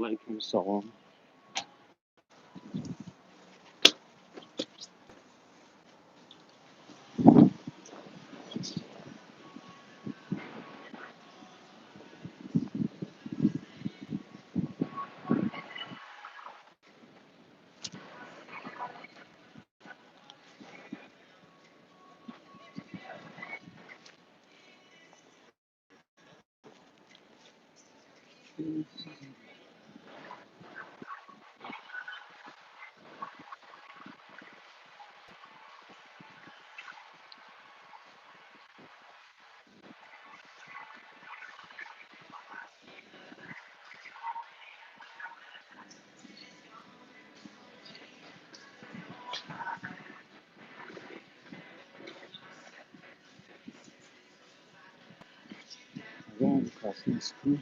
علیکم السلام. Again, crossing the street.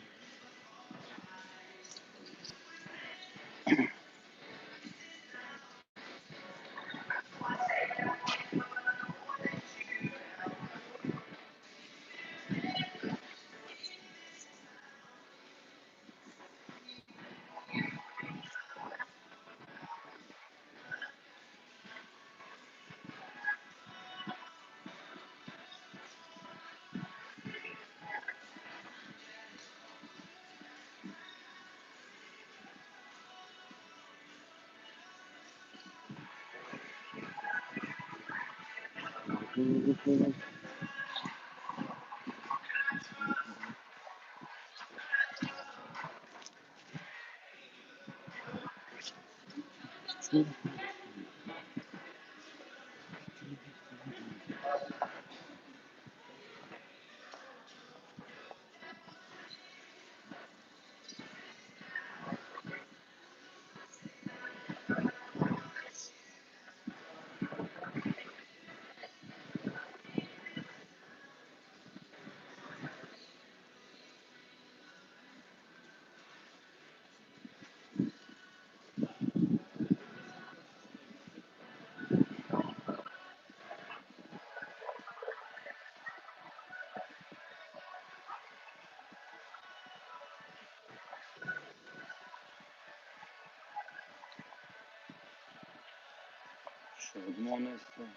شادمان هستم.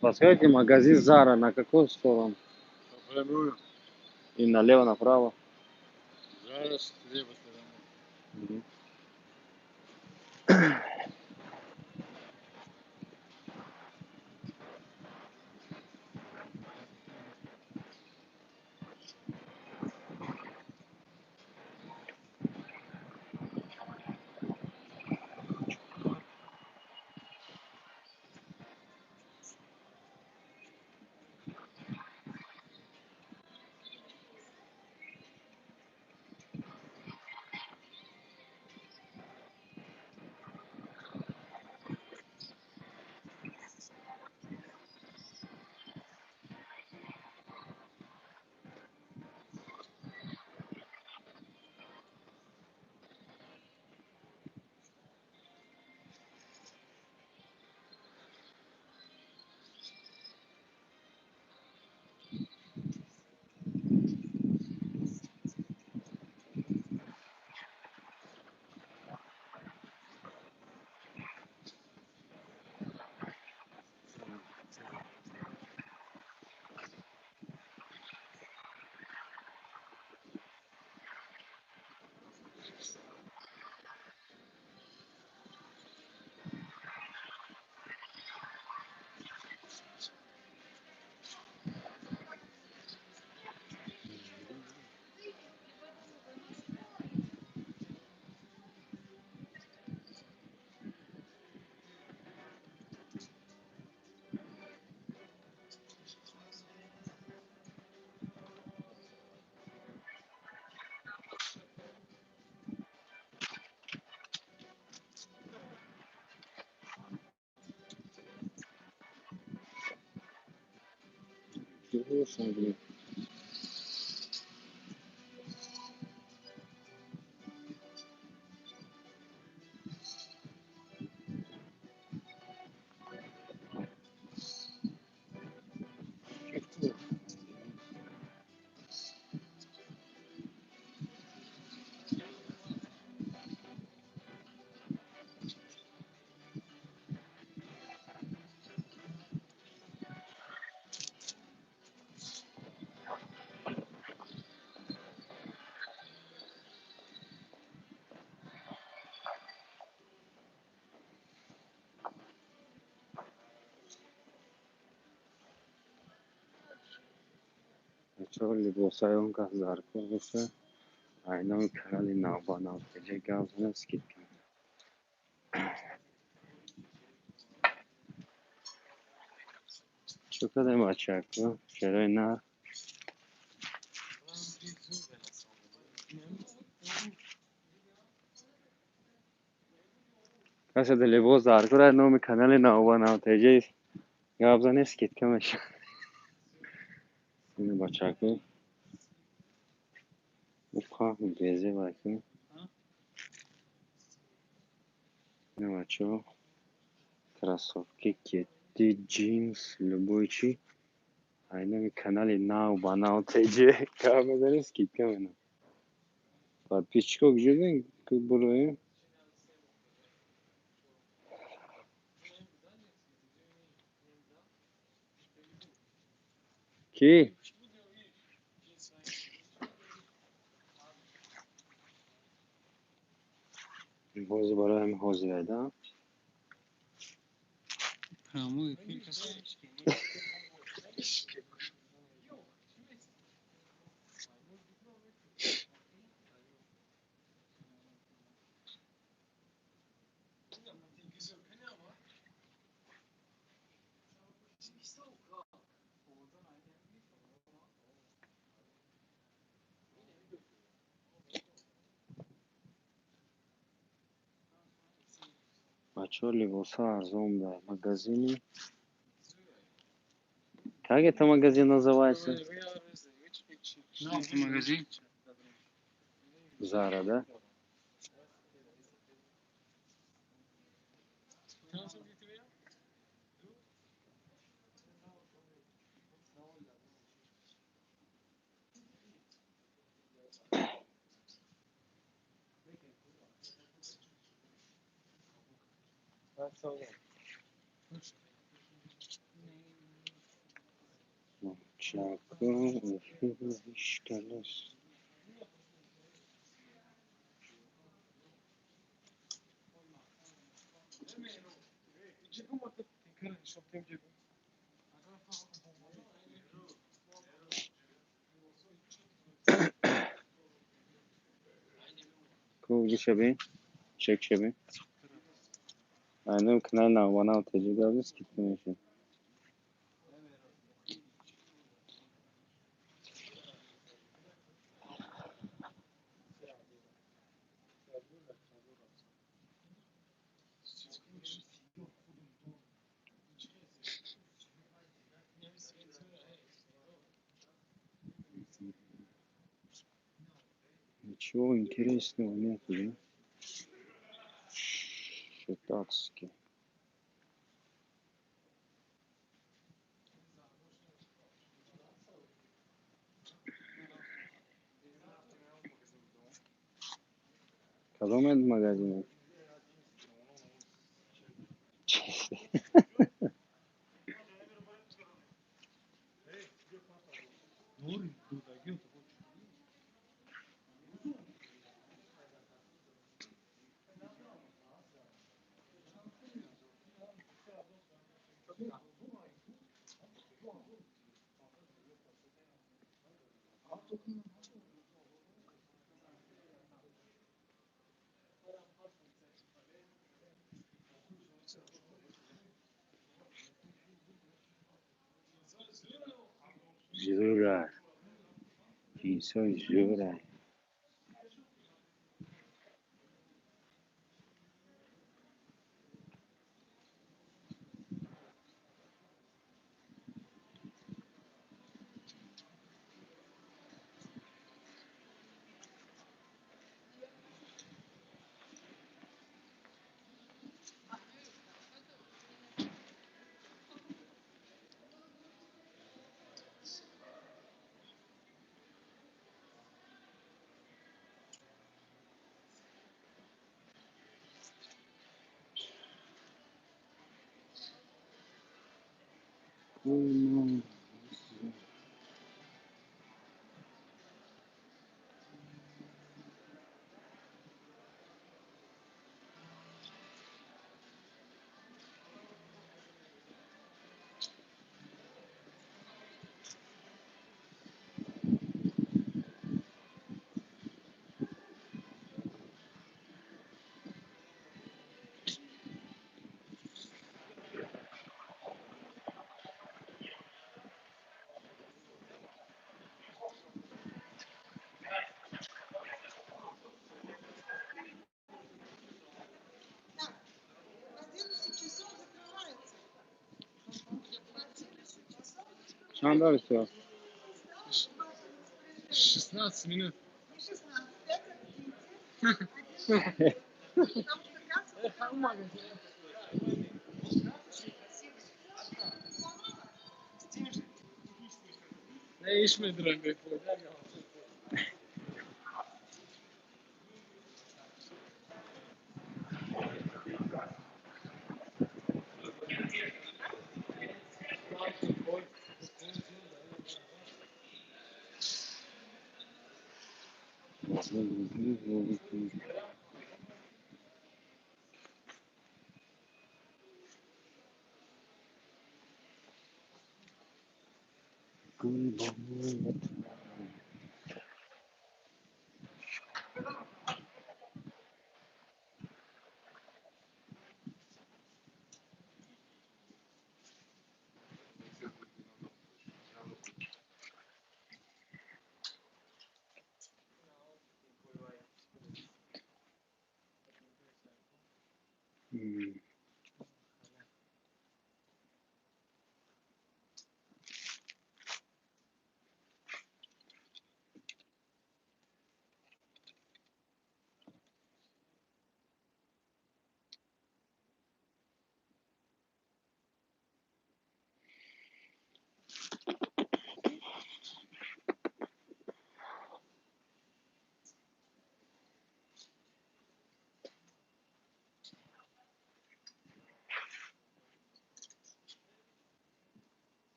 Подскажите, магазин Зара на какую сторону? Прямую. И налево, направо? Зараз лево сторону. Мгм. Интересно, блин. Бачаҳо либосаёнка заркор гуфта айноми канали навбанав теҷа гап зада скидка. Чӯ кардем бачако? Чарои нар? Касе да либос заркор айноми канали навбанав теҷа гап зада скидка меша. Ин бачако пахну безе баки. Ин бачаҳо кроссовки, кетти, джинс, любой чи айноми канали нав ба нав теҷа гап мезанӣ скидка менам. Подписчикҳо гужурдем ки буроем. Ки? Боз бароям ҳозир айдам. Бачаҳо либосҳо арзон дар магазини. Как это магазин называется? Магазин. Зара, да? Chaco, işgalas. Kurgu şebi, çek şebi. Yani kanal na bana tecrübe alırız gitmeye için. Ничего интересного нет, да? Шатацкий. Коломен магазин. Jura. Isso jura. Como... Çandar все. 16 минут. Ne iş mi duran be?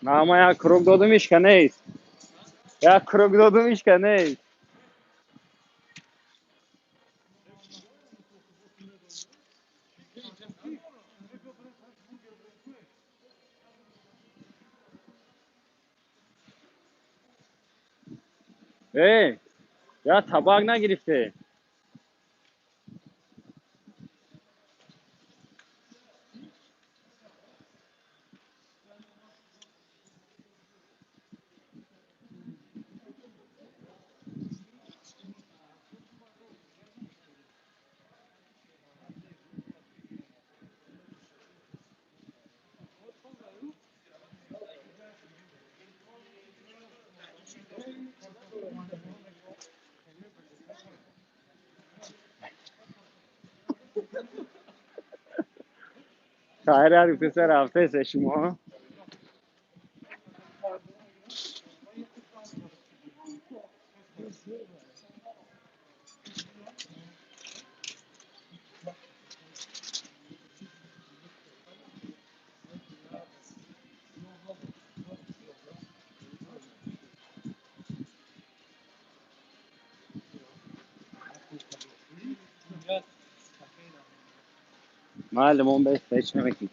Ama ya krok dodum iş kaneyiz. Ya krok dodum iş kaneyiz. Hey, ya tabağına girifte. Tahir abi pسر هفته سه شما معلم اون بهش فکر نمیکنی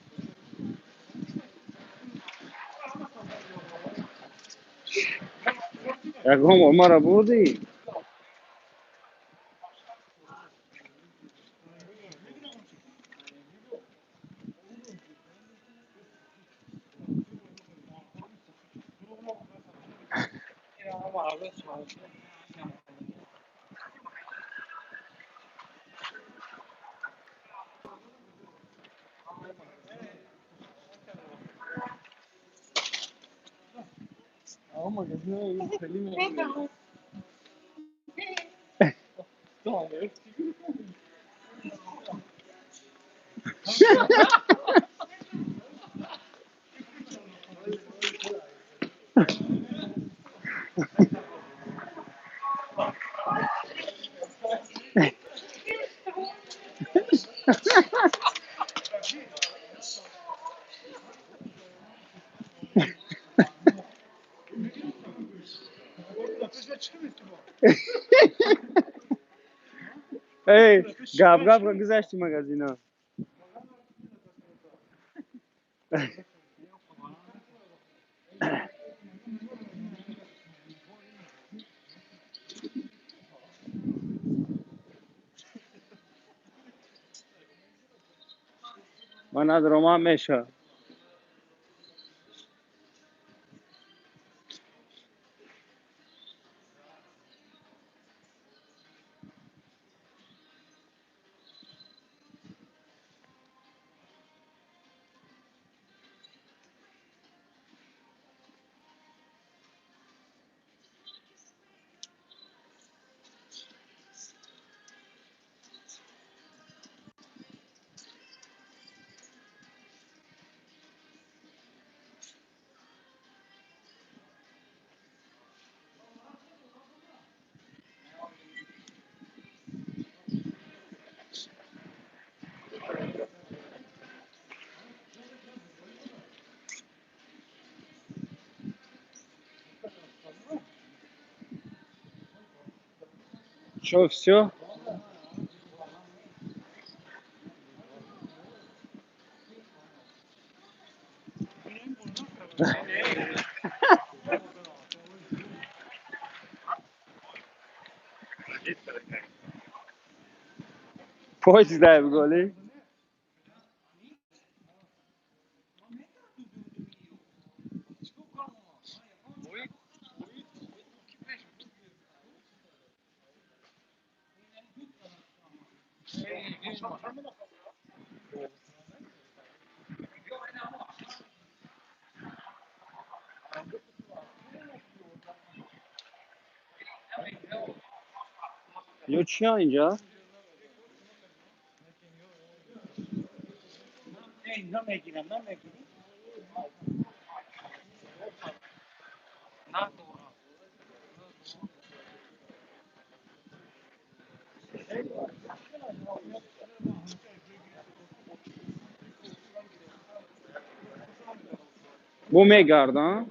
یکم ما را بردی Ama gözüne Selim Tamam. ای گاب گاب که گذاشتی مگزینا من از رومان میشه شوف شو پوچ ده بگولی یو چی ها اینجا Bu megardan.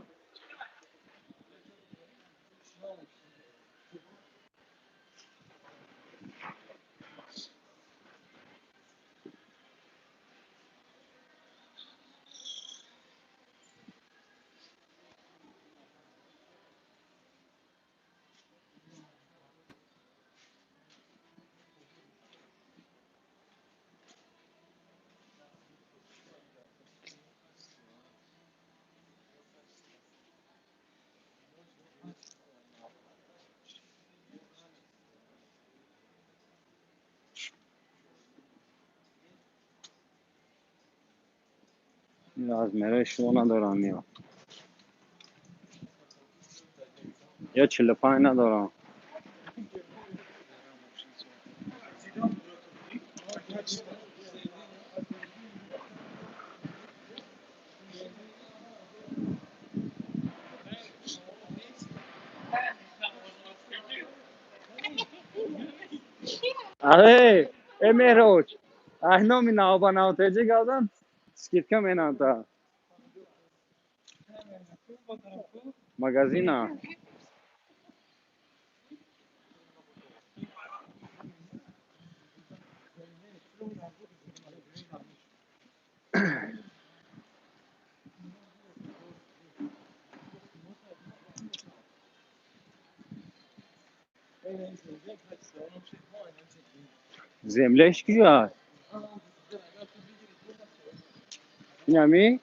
لازمه شو ندارم یا 45 ندارم. آره امروز احنا می ناو ناو تیجی گردن سکیت کم اینا تا مغازینا زملش کجا؟ یمی؟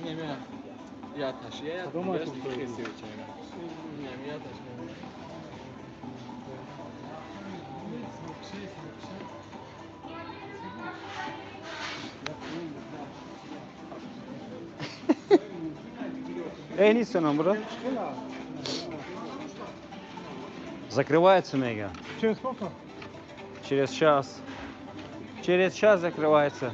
نمیدونم یادش کدوم از خیلی بچه نمیادش Эй, не нам, брат. Закрывается мега. Через сколько? Через час. Через час закрывается.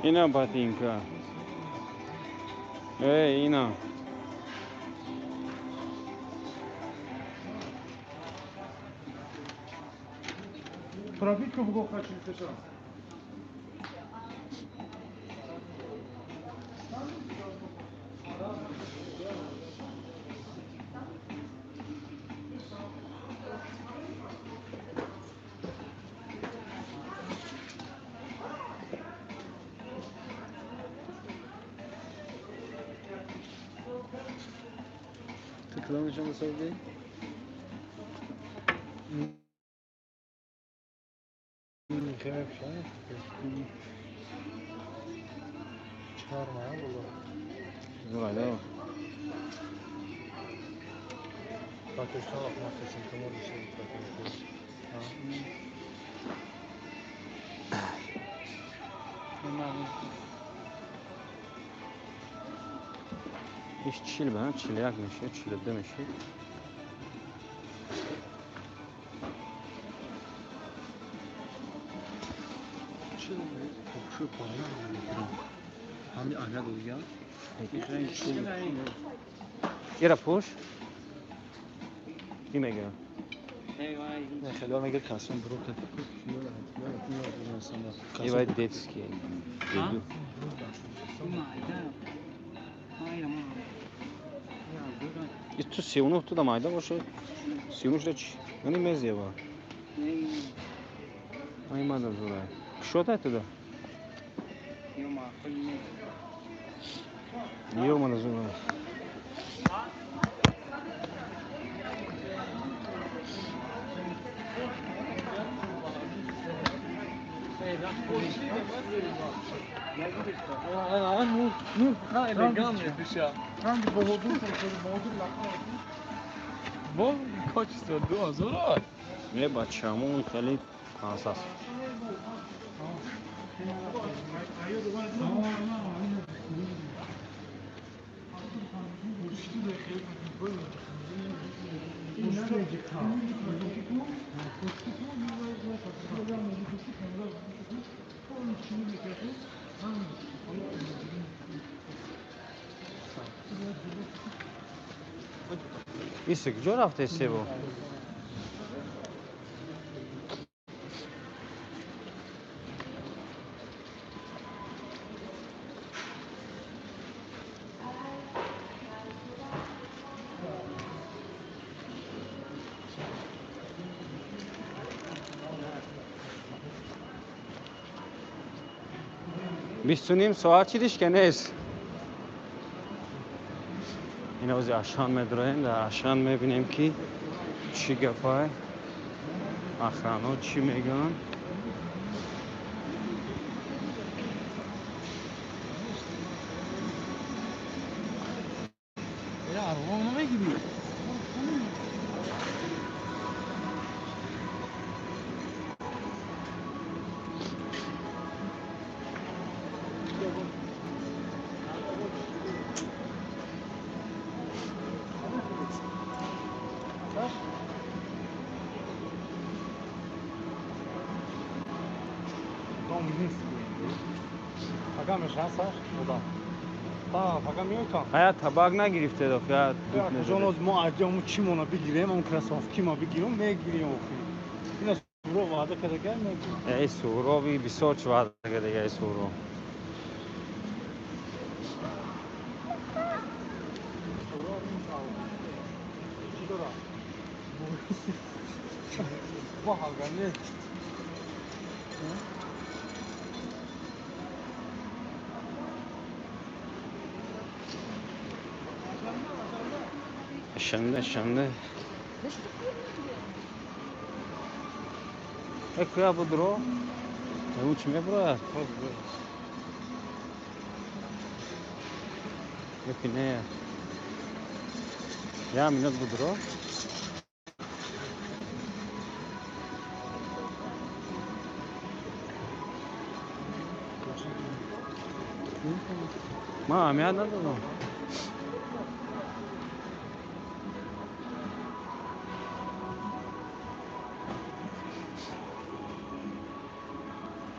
Ina ботинка. Эй, Ина. Пробитку в хочу сейчас. Ты куда начал на самом деле? خیلی بشه چهار ماه بلو زرایده پاکستان اخماتشون تو مولیشه ish chil bilan chilyak mishi, chilibdi mishi. چه خوشو پایین همین آنها دویا این چیل Ira push. Kim mega? نه خیلی میگه کاسون برو که Eva detski. Dedu. İşte siyonu da mayda başı. Siyonu da çi. Yani mezye var. Ayman da zor. Что это туда? Ёма да зор. Ну, элегантный душа. Бо, качество 2000. Не бачаму خیلی حساس. ایست کجا رفته سیبو؟ بیست و نیم ساعت چیدیش که نیست. اینا از اشان میدریم، در اشان میبینیم که چی گفته اخرانو چی میگن. Ya arabamı mı gidiyor? Dom نیست فقط میشه سر خدا فقط میوکم حیات طبق نگرفته دو فیاد دوت جان از نزده. ما اجامو چی مونا بگیریم اون کراسافکی ما بگیریم میگیریم اینا رو وعده کرده گل میگیریم ای سوروی بسیار چواد دیگه ای سورو. چی دارم با حالگانی شنده اکویا بودرو او چی میبرد یکی یا مینات بودرو ما همیاد ندادم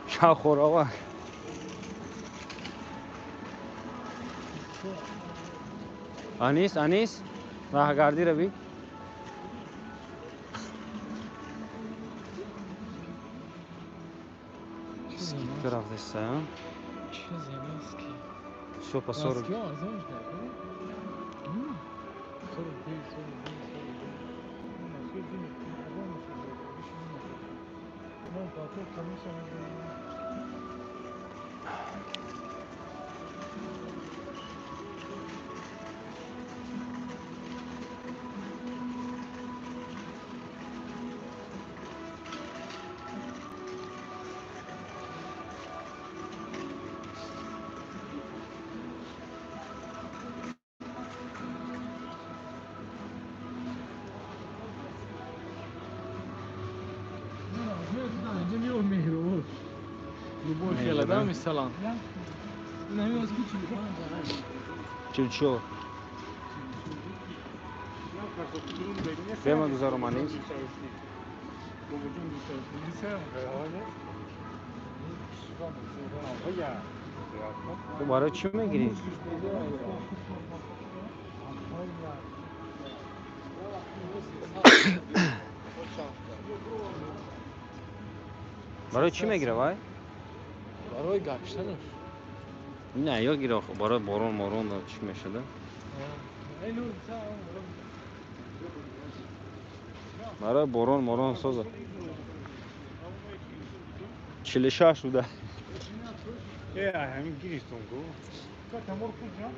شا خورا انیس راه گردی روی سکیت رفته سایان چه زمینسکی سوپا سورو Maske arzon کرده سر بی سر maske değil adam ben patron kamu sanırım Anca mi mehru? Любовь Мейло, да, да? mesela. Ne mi eski çocuk چلچو بما گذارم انیس باباجون دوست داشت لیسه هم قراره تو برای چی میگیری؟ برای چی میگیره وای؟ برای گشتنش نه یا گیره برای بارون مارون دار چی میشده؟ برای بارون مارون سازه 46 بوده. همین گیریستون گو تمر کجا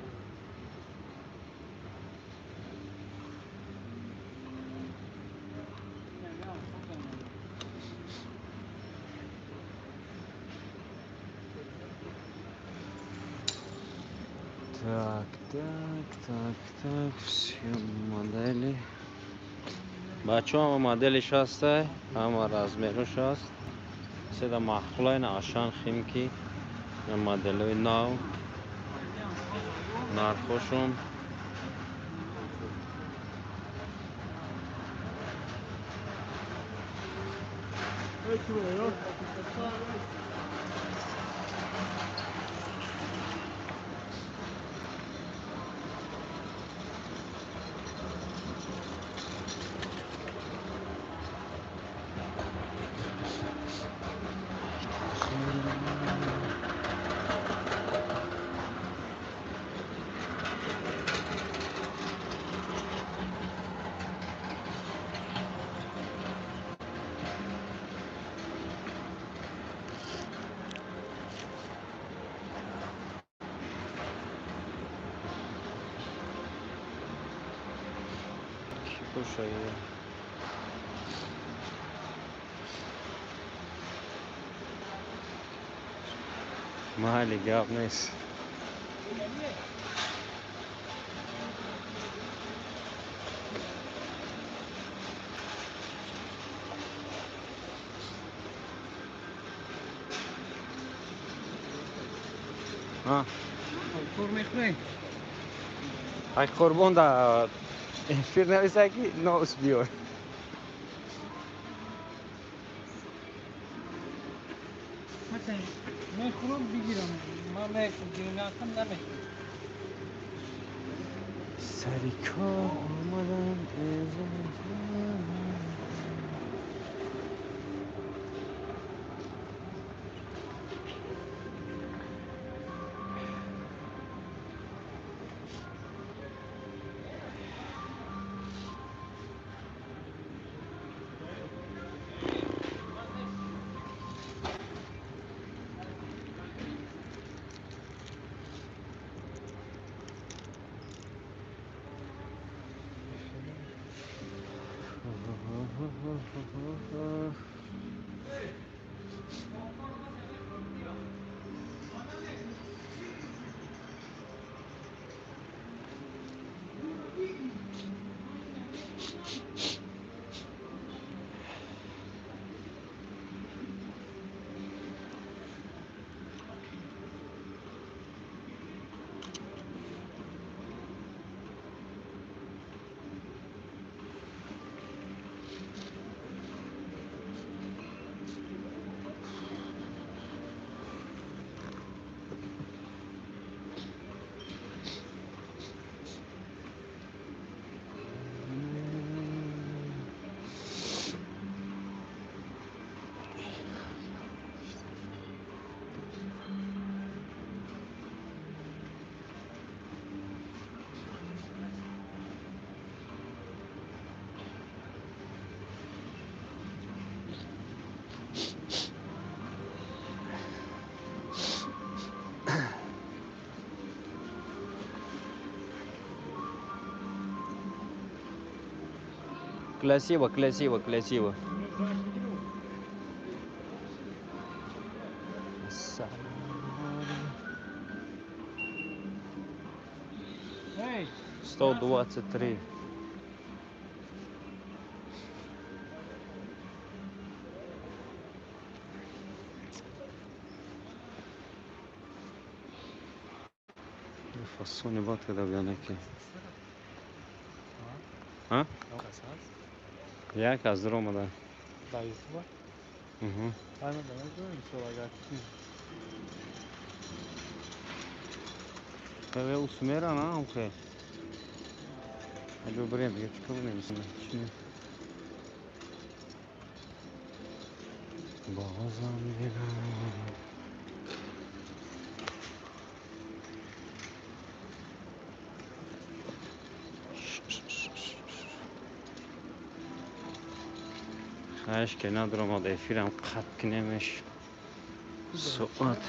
Так, все модели. بچه هم مدلش هسته، همه رزمیروش هست. سیده محقولای ناشان خیم کی مدلوی ناو نرخوشم. Слушай, محلی گپ نیست. ای قربان دا افیر نویسه که نوس بیار. میخورم بگیرم من میخورم نمیخورم سری کار آمدم Красиво, красиво, красиво. Эй! 123. فصونی باد که دویانه که ها؟ یک از در اومده در یوتیوب همه دارم کنم اگر به او سمیره نه هم که اجو بریم دیگه چکا بودیم چی بازم دیدم خواهش که ندارم آده افیرم قط کنیمش خوبه. ساعت